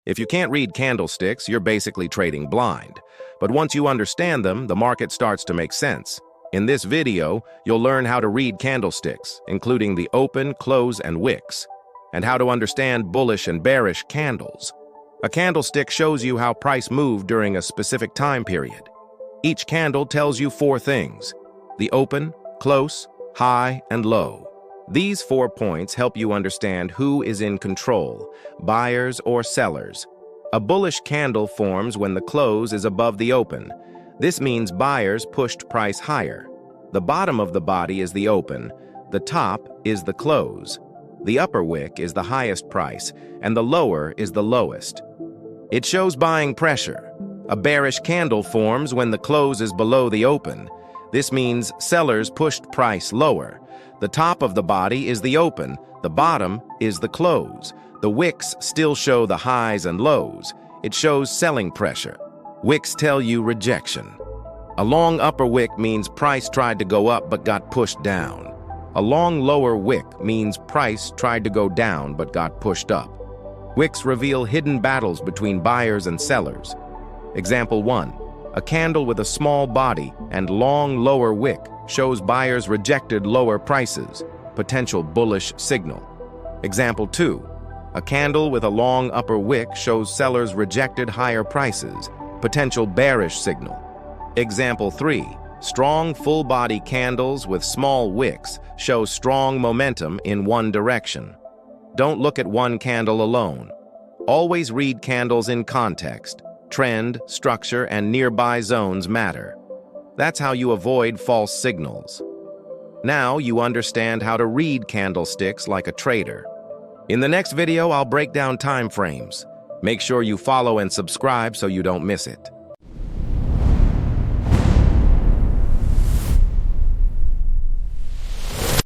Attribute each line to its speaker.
Speaker 1: If you can't read candlesticks, you're basically trading blind. But once you understand them, the market starts to make sense. In this video, you'll learn how to read candlesticks, including the open, close, and wicks, and how to understand bullish and bearish candles. A candlestick shows you how price moved during a specific time period. Each candle tells you 4 things: the open, close, high, and low. These 4 points help you understand who is in control, buyers or sellers. A bullish candle forms when the close is above the open. This means buyers pushed price higher. The bottom of the body is the open, the top is the close. The upper wick is the highest price, and the lower is the lowest. It shows buying pressure. A bearish candle forms when the close is below the open. This means sellers pushed price lower. The top of the body is the open, the bottom is the close. The wicks still show the highs and lows. It shows selling pressure. Wicks tell you rejection. A long upper wick means price tried to go up but got pushed down. A long lower wick means price tried to go down but got pushed up. Wicks reveal hidden battles between buyers and sellers. Example 1. A candle with a small body and long lower wick shows buyers rejected lower prices, potential bullish signal. Example 2. A candle with a long upper wick shows sellers rejected higher prices, potential bearish signal. Example 3. Strong full-body candles with small wicks show strong momentum in one direction. Don't look at one candle alone. Always read candles in context. Trend, structure, and nearby zones matter. That's how you avoid false signals. Now you understand how to read candlesticks like a trader. In the next video, I'll break down time frames. Make sure you follow and subscribe so you don't miss it.